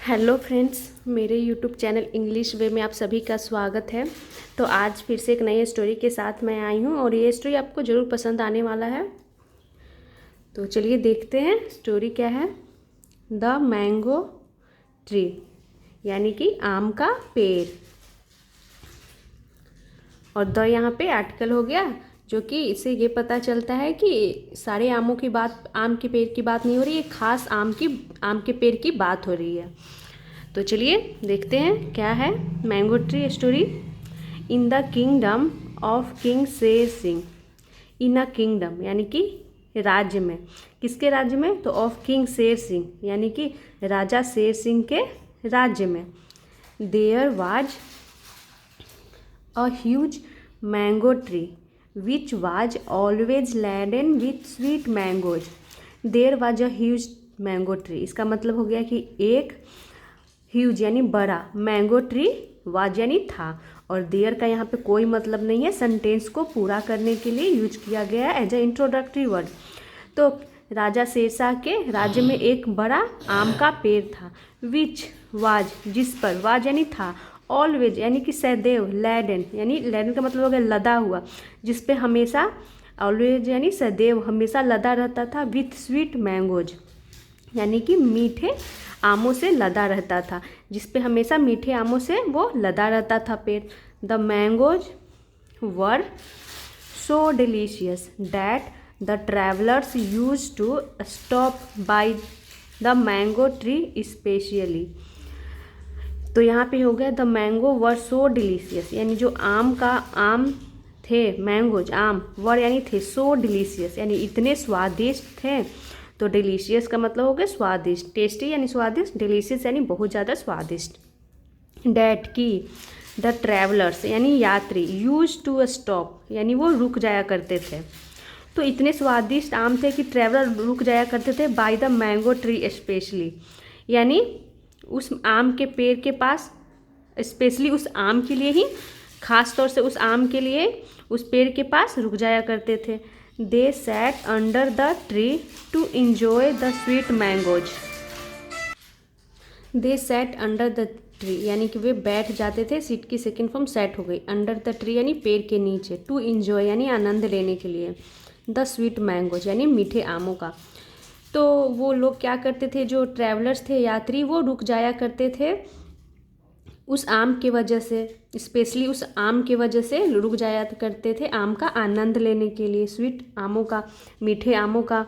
Hello friends, मेरे YouTube channel English वे में आप सभी का स्वागत है। तो आज फिर से एक नई स्टोरी के साथ मैं आई हूँ और ये स्टोरी आपको ज़रूर पसंद आने वाला है। तो चलिए देखते हैं स्टोरी क्या है। द मैंगो ट्री यानी कि आम का पेड़। और द यहाँ पे आर्टिकल हो गया, जो कि इससे ये पता चलता है कि सारे आमों की बात, आम के पेड़ की बात नहीं हो रही है, खास आम के पेड़ की बात हो रही है। तो चलिए देखते हैं क्या है mango tree story. In the kingdom of king Sher Singh. In a kingdom यानी कि राज्य में। किसके राज्य में? तो ऑफ किंग शेर सिंह यानी कि राजा शेर सिंह के राज्य में। There was a huge mango tree which was always laden with sweet mangoes. There was a huge mango tree, इसका मतलब हो गया कि एक ह्यूज यानी बड़ा, मैंगो ट्री वाज यानी था, और देयर का यहाँ पे कोई मतलब नहीं है, सेंटेंस को पूरा करने के लिए यूज किया गया एज ए इंट्रोडक्टरी वर्ड। तो राजा शेरशाह के राज्य में एक बड़ा आम का पेड़ था। विच वाज जिस पर, वाज यानी था, ऑलवेज यानी कि सदैव, लैडन यानी लैडन का मतलब हो गया लदा हुआ, जिस पे हमेशा, ऑलवेज यानी सदैव हमेशा लदा रहता था, विथ स्वीट मैंगोज यानी कि मीठे आमों से लदा रहता था, जिस पे हमेशा मीठे आमों से वो लदा रहता था पेड़। The mangoes were so delicious that the travellers use to stop by the mango tree specially. तो यहाँ पे हो गया the mango were so delicious, यानी जो आम थे, मैंगोज आम, वर यानी थे, सो डिलीशियस यानी इतने स्वादिष्ट थे। तो डिलीशियस का मतलब हो गया स्वादिष्ट, टेस्टी यानी स्वादिष्ट, डिलीशियस यानी बहुत ज़्यादा स्वादिष्ट। डैट की द ट्रैवलर्स यानी यात्री, यूज टू स्टॉप यानी वो रुक जाया करते थे। तो इतने स्वादिष्ट आम थे कि ट्रैवलर रुक जाया करते थे bye the mango tree specially, यानी उस आम के पेड़ के पास, स्पेशली उस आम के लिए ही, खास तौर से उस आम के लिए उस पेड़ के पास रुक जाया करते थे। They sat under the tree to enjoy the sweet mangoes. They sat under the tree यानी कि वे बैठ जाते थे, सीट की सेकेंड फॉर्म सेट हो गई। अंडर द ट्री यानी पेड़ के नीचे, टू इंजॉय यानी आनंद लेने के लिए, द स्वीट मैंगोज यानी मीठे आमों का। तो वो लोग क्या करते थे, जो ट्रैवलर्स थे, यात्री, वो रुक जाया करते थे उस आम की वजह से, स्पेशली उस आम की वजह से रुक जाया करते थे आम का आनंद लेने के लिए, स्वीट आमों का, मीठे आमों का।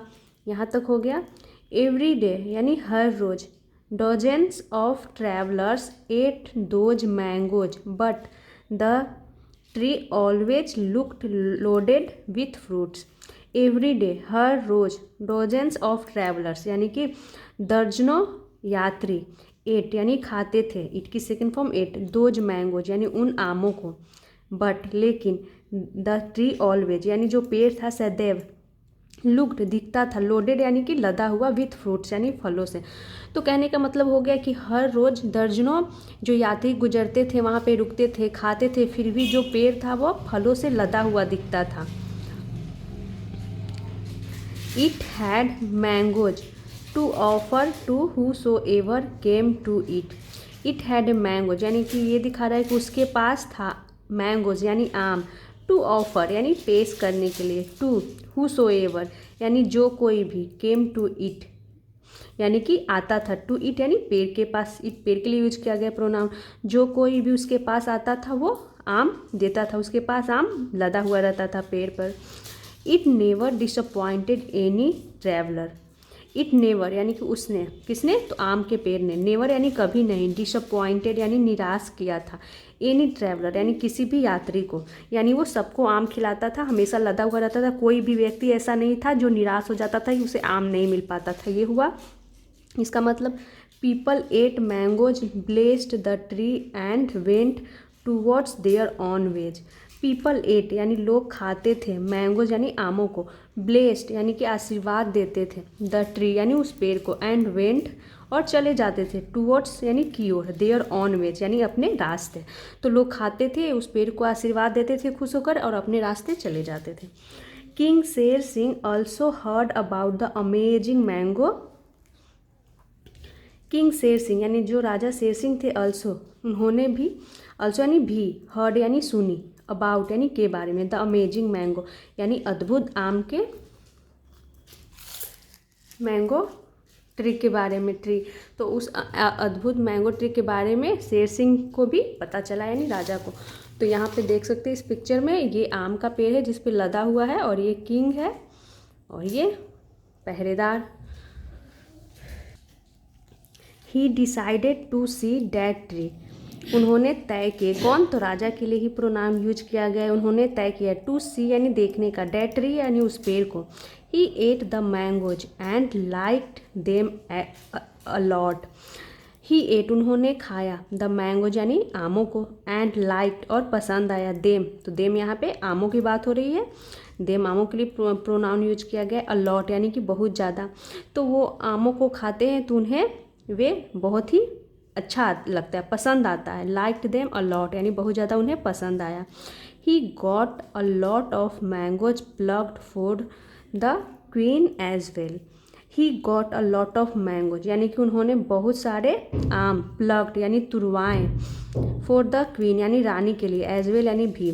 यहाँ तक हो गया। एवरी डे यानी हर रोज, dozens of travellers ate those mangoes but the tree always looked loaded with fruits. Every day हर रोज, डॉजेंस ऑफ ट्रैवलर्स यानी कि दर्जनों यात्री, एट यानी खाते थे, इट की second form ate, those mangoes यानी उन आमों को, बट लेकिन, द ट्री ऑलवेज यानी जो पेड़ था सदैव, लुक्ड दिखता था, लोडेड यानी कि लदा हुआ, विथ फ्रूट्स यानी फलों से। तो कहने का मतलब हो गया कि हर रोज दर्जनों जो यात्री गुजरते थे, वहाँ पे रुकते थे, खाते थे, फिर भी जो पेड़ था वो फलों से लदा हुआ दिखता था। It had mangoes to offer to whosoever came to it। It had mangoes यानी कि ये दिखा रहा है कि उसके पास था मैंगोज यानी आम, टू ऑफर यानी पेश करने के लिए, टू whosoever यानी जो कोई भी, केम टू इट यानी कि आता था, टू इट यानी पेड़ के पास, इट पेड़ के लिए यूज किया गया प्रोनाउन। जो कोई भी उसके पास आता था वो आम देता था, उसके पास आम लदा हुआ रहता था पेड़ पर। It never disappointed any traveller. It never यानी कि उसने, किसने? तो आम के पेड़ ने, नेवर यानी कभी नहीं, डिसअपॉइंटेड यानी निराश किया था, एनी ट्रैवलर यानी किसी भी यात्री को, यानी वो सबको आम खिलाता था, हमेशा लदा हुआ रहता था, कोई भी व्यक्ति ऐसा नहीं था जो निराश हो जाता था कि उसे आम नहीं मिल पाता था। ये हुआ इसका मतलब। People ate mangoes, blessed the tree and went towards their own ways. People ate यानी लोग खाते थे, मैंगोज यानी आमों को, ब्लेस्ड यानी कि आशीर्वाद देते थे, द ट्री यानी उस पेड़ को, एंड वेंट और चले जाते थे, टूवर्ड्स यानी की ओर, देयर ऑन वेज यानी अपने रास्ते। तो लोग खाते थे, उस पेड़ को आशीर्वाद देते थे खुश होकर और अपने रास्ते चले जाते थे। King Sher Singh also heard about the amazing mango king Sher Singh यानी जो राजा शेर सिंह थे अल्सो, उन्होंने भी, अल्सो यानी भी, हर्ड यानी सुनी, अबाउट यानी के बारे में, द अमेजिंग मैंगो यानी अद्भुत आम के, मैंगो ट्री के बारे में, ट्री, तो उस अद्भुत मैंगो ट्री के बारे में शेर सिंह को भी पता चला यानी राजा को। तो यहाँ पे देख सकते हैं इस पिक्चर में ये आम का पेड़ है जिस पे लदा हुआ है और ये किंग है और ये पहरेदार। He decided to see that tree, उन्होंने तय किए, कौन, तो राजा के लिए ही प्रोनाउन यूज किया गया है। उन्होंने तय किया, टू सी यानी देखने का, दैट ट्री यानी उस पेड़ को। He ate the mangoes and liked them a lot, he ate उन्होंने खाया, द मैंगोज यानी आमों को, एंड लाइक्ड और पसंद आया, देम, तो देम यहाँ पे आमों की बात हो रही है, देम आमों के लिए प्रोनाउन यूज किया गया। अ लॉट यानी कि बहुत ज़्यादा, तो वो आमों को खाते हैं तो उन्हें वे बहुत ही अच्छा लगता है, पसंद आता है। लाइक्ड देम अ लॉट यानी बहुत ज़्यादा उन्हें पसंद आया। He got a lot of mangoes plucked for the queen as well, he got a lot of mangoes यानी कि उन्होंने बहुत सारे आम, प्लग्ड यानी तुरवाएँ, फॉर द क्वीन यानी रानी के लिए, एज वेल यानी भी,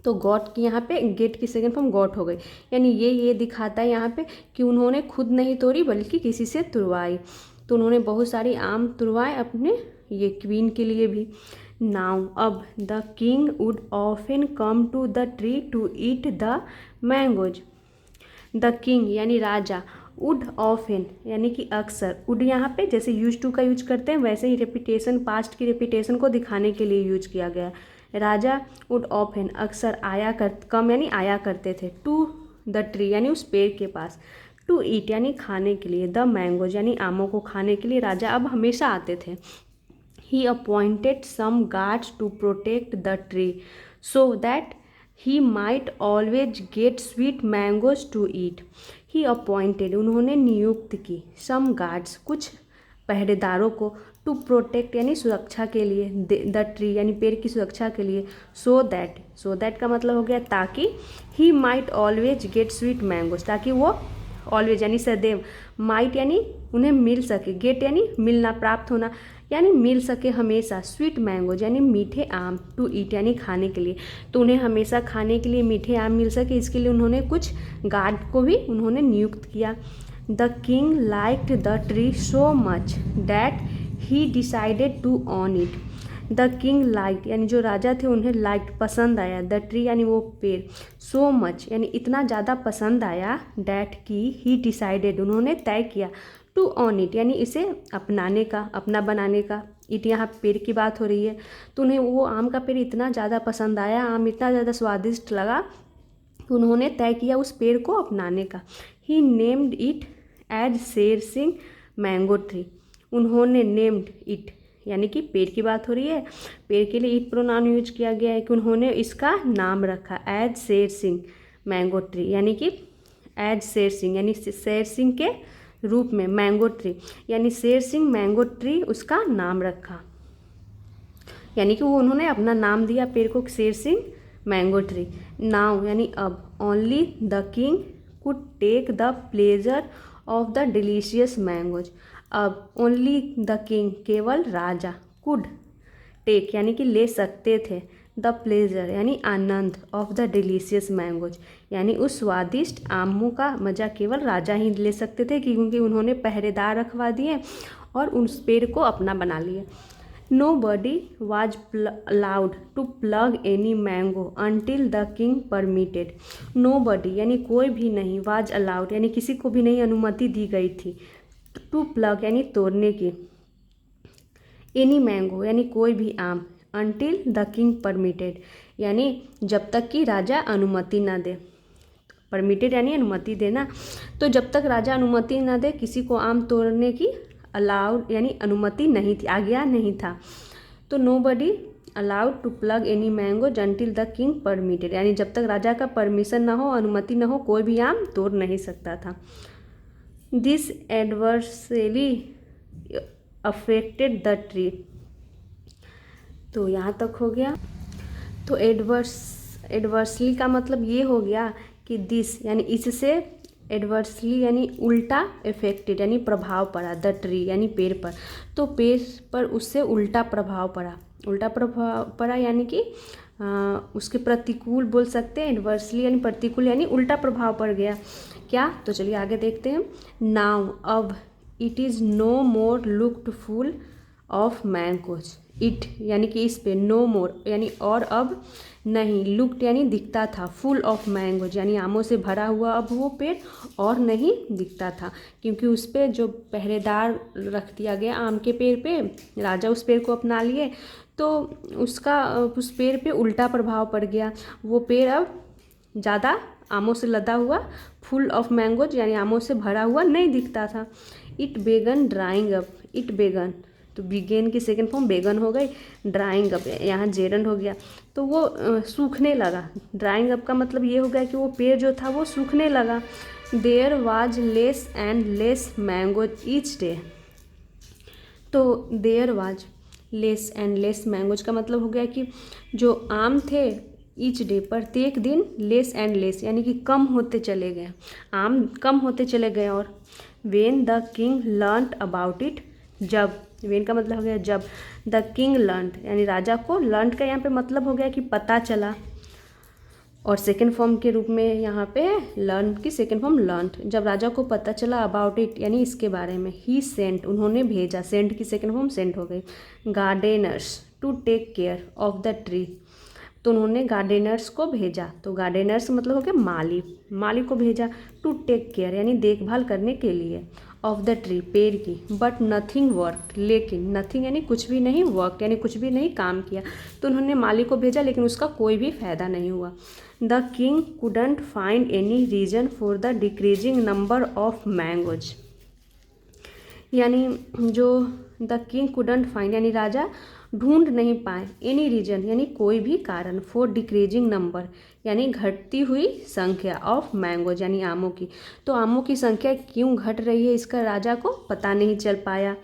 तो गॉट की यहाँ पे गेट की सेकंड फॉर्म गॉट हो गई, यानी ये दिखाता है यहाँ पे कि उन्होंने खुद नहीं तोड़ी बल्कि किसी से तुरवाई, तो उन्होंने बहुत सारी आम तुरवाए अपने ये क्वीन के लिए भी। नाउ अब the king would often come to the tree to eat the mangoes, the king यानी राजा, वुड ऑफन यानी कि अक्सर, वुड यहाँ पे जैसे यूज टू का यूज करते हैं वैसे ही रेपिटेशन, पास्ट की रेपिटेशन को दिखाने के लिए यूज किया गया। राजा वुड ऑफन अक्सर आया कर, कम यानी आया करते थे, टू द ट्री यानी उस पेड़ के पास, टू ईट यानी खाने के लिए, द मैंगोज यानी आमों को खाने के लिए राजा अब हमेशा आते थे। He appointed some guards to protect the tree so that he might always get sweet mangoes to eat, he appointed उन्होंने नियुक्त की, सम गार्ड्स कुछ पहरेदारों को, टू प्रोटेक्ट यानी सुरक्षा के लिए, द ट्री यानी पेड़ की सुरक्षा के लिए, सो दैट का मतलब हो गया ताकि, ही might always get sweet mangoes ताकि वो ऑलवेज यानी सदैव, माइट यानी उन्हें मिल सके, गेट यानी मिलना, प्राप्त होना, यानी मिल सके हमेशा, स्वीट मैंगोज यानी मीठे आम, टू ईट यानी खाने के लिए, तो उन्हें हमेशा खाने के लिए मीठे आम मिल सके इसके लिए उन्होंने कुछ गार्ड को भी उन्होंने नियुक्त किया। The king liked the tree so much that he decided to own it, the king liked यानी जो राजा थे उन्हें लाइक्ड पसंद आया, द ट्री यानी वो पेड़, सो मच यानी इतना ज़्यादा पसंद आया, डैट की ही डिसाइडेड उन्होंने तय किया, टू ऑन इट यानी इसे अपनाने का, अपना बनाने का, इट यहाँ पेड़ की बात हो रही है, तो उन्हें वो आम का पेड़ इतना ज़्यादा पसंद आया, आम इतना ज़्यादा स्वादिष्ट लगा, तो उन्होंने तय किया उस पेड़ को अपनाने का। ही named it as Sher Singh mango tree, उन्होंने नेम्ड इट यानी कि पेड़ की बात हो रही है, पेड़ के लिए इट प्रोनाउन यूज किया गया है कि उन्होंने इसका नाम रखा as Sher Singh mango tree, यानी कि एज शेर सिंह यानी शेर सिंह के रूप में, मैंगो ट्री यानी शेर सिंह मैंगो ट्री उसका नाम रखा, यानी कि वो उन्होंने अपना नाम दिया पेड़ को Sher Singh mango tree. Now यानी अब, only the king could take the pleasure of the delicious mangoes, अब ओनली द किंग केवल राजा, कुड टेक यानी कि ले सकते थे, द प्लेजर यानी आनंद, ऑफ द डिलीशियस मैंगोज यानी उस स्वादिष्ट आमों का मज़ा केवल राजा ही ले सकते थे क्योंकि उन्होंने पहरेदार रखवा दिए और उस पेड़ को अपना बना लिए। Nobody was allowed to plug any mango until the king permitted. Nobody यानी कोई भी नहीं, was allowed यानी किसी को भी नहीं अनुमति दी गई थी, to plug यानी तोड़ने की, any mango यानी कोई भी आम, until the king permitted यानी जब तक कि राजा अनुमति ना दे, परमिटेड यानी अनुमति देना, तो जब तक राजा अनुमति ना दे किसी को आम तोड़ने की अलाउड यानी अनुमति नहीं थी, आज्ञा नहीं था, तो nobody allowed to pluck any mango until the king permitted यानी जब तक राजा का परमिशन ना हो, अनुमति ना हो, कोई भी आम तोड़ नहीं सकता था। This adversely affected the tree, तो यहाँ तक हो गया। तो एडवर्सली का मतलब ये हो गया कि दिस यानी इससे एडवर्सली यानी उल्टा इफेक्टेड यानी प्रभाव पड़ा, द ट्री यानी पेड़ पर, तो पेड़ पर उससे उल्टा प्रभाव पड़ा, उल्टा प्रभाव पड़ा यानी कि उसके प्रतिकूल बोल सकते हैं, एडवर्सली यानी प्रतिकूल यानी उल्टा प्रभाव पड़ गया क्या। तो चलिए आगे देखते हैं। नाउ अब it is no more looked full of mangoes, it यानी कि इस पे, नो मोर यानी और अब नहीं, लुक्ड यानी दिखता था, फुल ऑफ मैंगोज यानी आमों से भरा हुआ अब वो पेड़ और नहीं दिखता था, क्योंकि उस पे जो पहरेदार रख दिया गया आम के पेड़ पे, राजा उस पेड़ को अपना लिए, तो उसका उस पेड़ पे उल्टा प्रभाव पड़ गया, वो पेड़ अब ज़्यादा आमों से लदा हुआ, फुल ऑफ मैंगोज यानी आमों से भरा हुआ नहीं दिखता था। इट बेगन ड्राइंग अप, इट बेगन तो बिगेन की सेकंड फॉर्म बेगन हो गई, ड्राइंग अप यहाँ जेरंड हो गया, तो वो सूखने लगा। ड्राइंग अप का मतलब ये हो गया कि वो पेड़ जो था वो सूखने लगा। There was less and less mangoes each day, तो there was less and less mangoes का मतलब हो गया कि जो आम थे ईच डे प्रत्येक दिन, लेस एंड लेस यानी कि कम होते चले गए, आम कम होते चले गए। और when the king learned about it, जब, वेन का मतलब हो गया जब, द किंग लर्नड यानी राजा को, लर्नड का यहाँ पे मतलब हो गया कि पता चला, और सेकेंड फॉर्म के रूप में यहाँ पे लर्न की सेकेंड फॉर्म लर्नड, जब राजा को पता चला अबाउट इट यानी इसके बारे में, ही सेंट उन्होंने भेजा, सेंट की सेकेंड फॉर्म सेंट हो गई, gardeners to take care of the tree, तो उन्होंने गार्डनर्स को भेजा, तो गार्डनर्स मतलब हो गया माली, माली को भेजा, टू टेक केयर यानी देखभाल करने के लिए, ऑफ द ट्री पेड़ की, बट नथिंग वर्क लेकिन, नथिंग यानी कुछ भी नहीं, वर्क यानी कुछ भी नहीं काम किया, तो उन्होंने माली को भेजा लेकिन उसका कोई भी फायदा नहीं हुआ। The king couldn't find any reason for the decreasing number of mangoes, यानी जो द किंग कुडंट फाइंड यानी राजा ढूंढ नहीं पाए, एनी रीजन यानी कोई भी कारण, फॉर डिक्रीजिंग नंबर यानी घटती हुई संख्या, ऑफ मैंगोज यानी आमों की, तो आमों की संख्या क्यों घट रही है इसका राजा को पता नहीं चल पाया।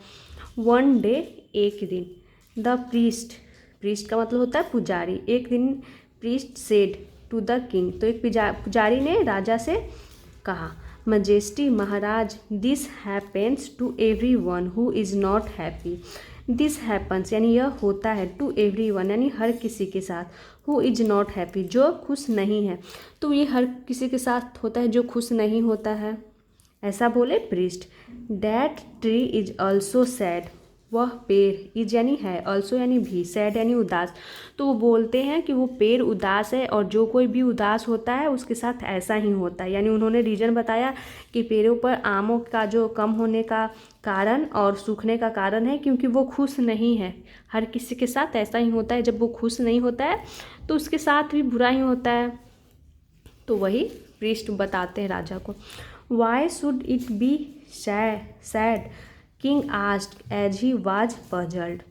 वन डे एक दिन, द प्रीस्ट, प्रीस्ट का मतलब होता है पुजारी, एक दिन priest said to the king, तो एक पुजारी ने राजा से कहा, मजेस्टी महाराज, this happens to every one who is not happy, this happens यानी यह होता है, टू एवरी वन यानी हर किसी के साथ, हु इज नॉट हैप्पी जो खुश नहीं है, तो ये हर किसी के साथ होता है जो खुश नहीं होता है, ऐसा बोले priest. That tree is also sad, वह पेड़, इज यानी है, ऑल्सो यानी भी, सैड यानी उदास, तो वो बोलते हैं कि वो पेड़ उदास है, और जो कोई भी उदास होता है उसके साथ ऐसा ही होता है, यानी उन्होंने रीज़न बताया कि पेड़ों पर आमों का जो कम होने का कारण और सूखने का कारण है क्योंकि वो खुश नहीं है, हर किसी के साथ ऐसा ही होता है, जब वो खुश नहीं होता है तो उसके साथ भी बुरा ही होता है, तो वही प्रीस्ट बताते हैं राजा को। Why should it be sad, king asked as he was puzzled,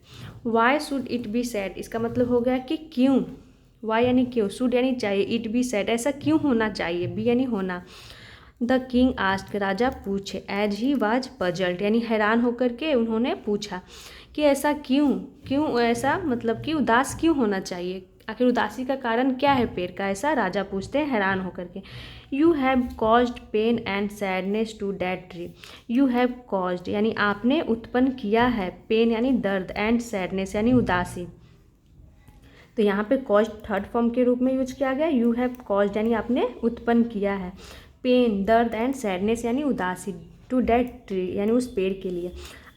why should it be sad इसका मतलब हो गया कि क्यों, वाई यानी क्यों, शुड यानी चाहिए, इट बी सैड ऐसा क्यों होना चाहिए, बी यानी होना। द किंग आस्क्ड राजा पूछे, एज ही वाज पजल्ड यानी हैरान होकर के उन्होंने पूछा कि ऐसा क्यों, क्यों ऐसा मतलब कि उदास क्यों होना चाहिए, आखिर उदासी का कारण क्या है पेड़ का, ऐसा राजा पूछते हैं हैरान होकर के। You have caused pain and sadness to that tree, you have caused यानी आपने उत्पन्न किया है, पेन यानी दर्द, एंड सैडनेस यानी उदासी, तो यहाँ पे कॉज्ड थर्ड फॉर्म के रूप में यूज किया गया, यू हैव कॉज्ड यानी आपने उत्पन्न किया है, पेन दर्द, एंड सैडनेस यानी उदासी, टू दैट ट्री यानी उस पेड़ के लिए।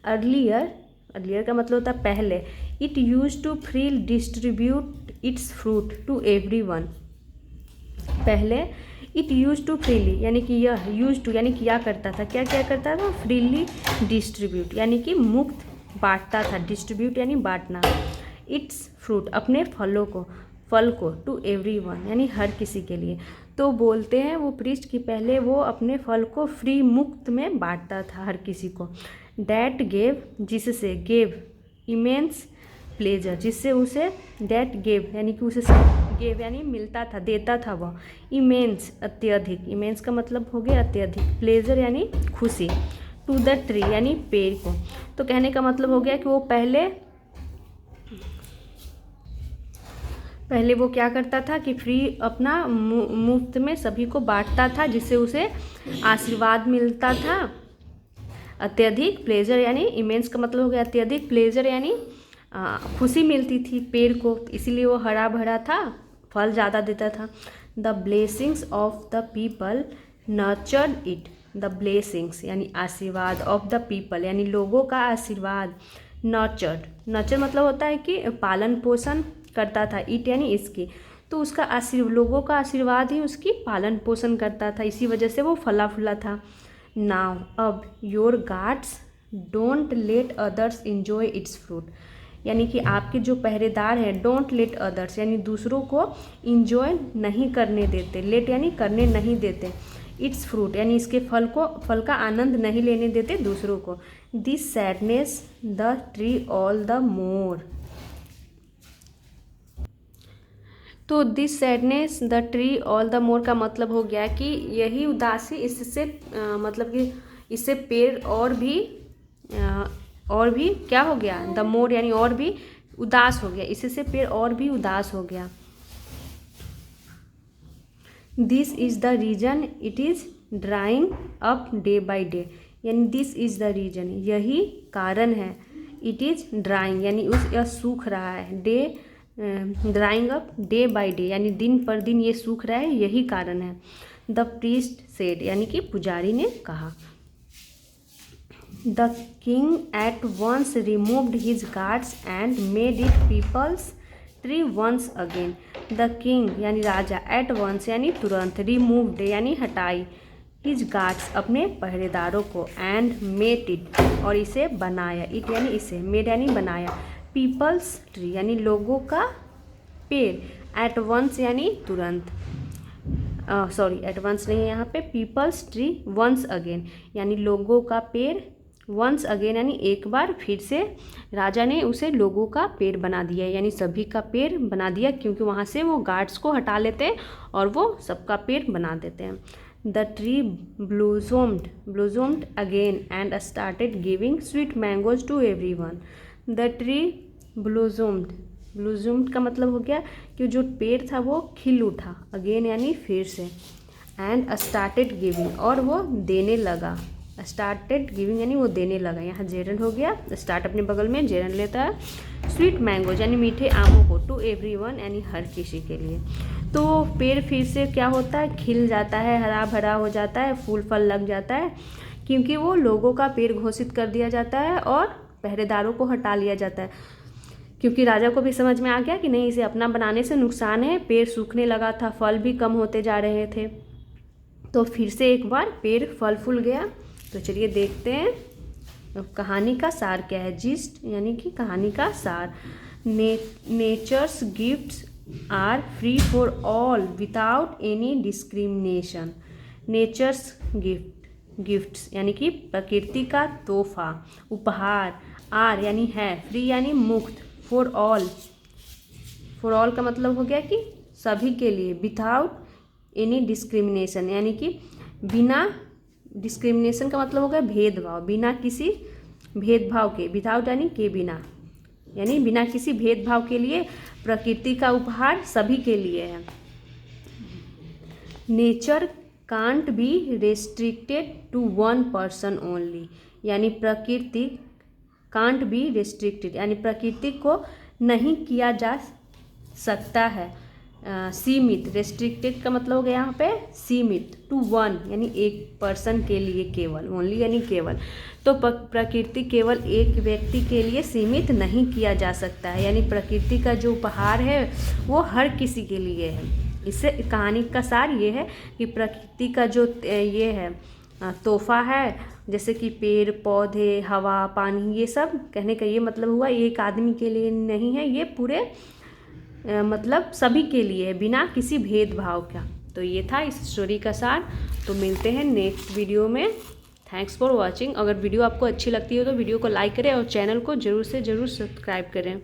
अर्लियर, अर्लियर का मतलब होता है पहले, it use to free distribute its fruit to every one, पहले इट यूज टू फ्रीली यानी कि यह, यूज टू यानी किया करता था, क्या क्या करता था, फ्रीली डिस्ट्रीब्यूट यानी कि मुक्त बांटता था, डिस्ट्रीब्यूट यानी बांटना, इट्स फ्रूट अपने फलों को, फल को, टू एवरी वन यानी हर किसी के लिए, तो बोलते हैं वो प्रीस्ट की पहले वो अपने फल को फ्री मुक्त में बांटता था हर किसी को। डैट गेव जिससे, गेव इमेंस प्लेजर जिससे उसे, डैट गेव यानी कि उसे, गेव यानी मिलता था, देता था वह, इमेंस अत्यधिक, इमेंस का मतलब हो गया अत्यधिक, प्लेजर यानी खुशी, टू द ट्री यानी पेड़ को, तो कहने का मतलब हो गया कि वो पहले पहले वो क्या करता था कि फ्री अपना मुफ्त में सभी को बांटता था, जिससे उसे आशीर्वाद मिलता था। अत्यधिक प्लेजर यानी इमेंस का मतलब हो गया अत्यधिक, प्लेजर यानी खुशी मिलती थी पेड़ को, इसीलिए वो हरा भरा था, फल ज़्यादा देता था। The blessings of the people nurtured it. The blessings यानी आशीर्वाद, ऑफ द पीपल यानी लोगों का आशीर्वाद, नर्चर्ड, नर्चर मतलब होता है कि पालन पोषण करता था, इट यानी इसकी, तो उसका लोगों का आशीर्वाद ही उसकी पालन पोषण करता था, इसी वजह से वो फला फूला था। नाउ अब your guards don't let others enjoy it's fruit, यानी कि आपके जो पहरेदार हैं, डोंट लेट अदर्स यानी दूसरों को इन्जॉय नहीं करने देते, लेट यानी करने नहीं देते, इट्स फ्रूट यानी इसके फल का आनंद नहीं लेने देते दूसरों को। This sadness the tree all the more, तो this sadness the tree all the more का मतलब हो गया कि यही उदासी इससे मतलब कि इससे पेड़ और भी क्या हो गया, द मोर यानी और भी उदास हो गया, इससे पेड़ और भी उदास हो गया। This is the reason it is drying up day by day, यानी दिस इज़ द रीजन यही कारण है, इट इज़ ड्राइंग यानी यह सूख रहा है, day drawing up day by day यानी दिन पर दिन ये सूख रहा है, यही कारण है। द प्रीस्ट सेड यानी कि पुजारी ने कहा। The king at once removed his guards and made it people's tree once again. The king यानी राजा, एट वंस यानी तुरंत, रिमूव्ड यानी हटाई, हिज गार्ड्स अपने पहरेदारों को, एंड मेड इट और इसे बनाया, इट यानी इसे, मेड यानी बनाया, पीपल्स ट्री यानी लोगों का पेड़, एट वंस यानी तुरंत, सॉरी एट वंस नहीं है यहाँ पे, पीपल्स ट्री वंस अगेन यानी लोगों का पेड़, वंस अगेन यानी एक बार फिर से राजा ने उसे लोगों का पेड़ बना दिया, यानी सभी का पेड़ बना दिया, क्योंकि वहाँ से वो गार्ड्स को हटा लेते हैं और वो सबका पेड़ बना देते हैं। The tree blossomed again and started giving sweet mangoes to everyone. The tree blossomed का मतलब हो गया कि जो पेड़ था वो खिल उठा, अगेन यानी फिर से, एंड स्टार्टेड गिविंग और वो देने लगा, स्टार्टेड गिविंग यानी वो देने लगा, यहाँ जेरन हो गया, स्टार्ट अपने बगल में जेरन लेता है, स्वीट मैंगोज यानी मीठे आमों को, टू एवरीवन यानी हर किसी के लिए। तो पेड़ फिर से क्या होता है, खिल जाता है, हरा भरा हो जाता है, फूल फल लग जाता है, क्योंकि वो लोगों का पेड़ घोषित कर दिया जाता है और पहरेदारों को हटा लिया जाता है, क्योंकि राजा को भी समझ में आ गया कि नहीं, इसे अपना बनाने से नुकसान है, पेड़ सूखने लगा था, फल भी कम होते जा रहे थे, तो फिर से एक बार पेड़ फल फूल गया। तो चलिए देखते हैं कहानी का सार क्या है, जिस्ट यानी कि कहानी का सार। Nature's gifts are free for all without any discrimination. Nature's gifts यानी कि प्रकृति का तोहफा, उपहार, आर यानी है, फ्री यानी मुक्त, फॉर ऑल का मतलब हो गया कि सभी के लिए, विदाउट एनी डिस्क्रिमिनेशन यानी कि बिना, डिस्क्रिमिनेशन का मतलब हो गया भेदभाव, बिना किसी भेदभाव के, विदाउट यानी के बिना, यानी बिना किसी भेदभाव के लिए प्रकृति का उपहार सभी के लिए है। Nature can't be restricted to one person only, यानी प्रकृति कांट बी रेस्ट्रिक्टेड यानी प्रकृति को नहीं किया जा सकता है सीमित, रेस्ट्रिक्टेड का मतलब हो गया यहाँ पे सीमित, टू वन यानी एक पर्सन के लिए केवल, ओनली यानी केवल, तो प्रकृति केवल एक व्यक्ति के लिए सीमित नहीं किया जा सकता है, यानी प्रकृति का जो उपहार है वो हर किसी के लिए है। इससे कहानी का सार ये है कि प्रकृति का जो ये है तोहफा है, जैसे कि पेड़ पौधे, हवा, पानी, ये सब कहने का ये मतलब हुआ एक आदमी के लिए नहीं है, ये पूरे मतलब सभी के लिए है, बिना किसी भेदभाव का। तो ये था इस स्टोरी का सार। तो मिलते हैं नेक्स्ट वीडियो में। Thanks for watching. अगर वीडियो आपको अच्छी लगती हो तो वीडियो को लाइक करें और चैनल को ज़रूर से ज़रूर सब्सक्राइब करें।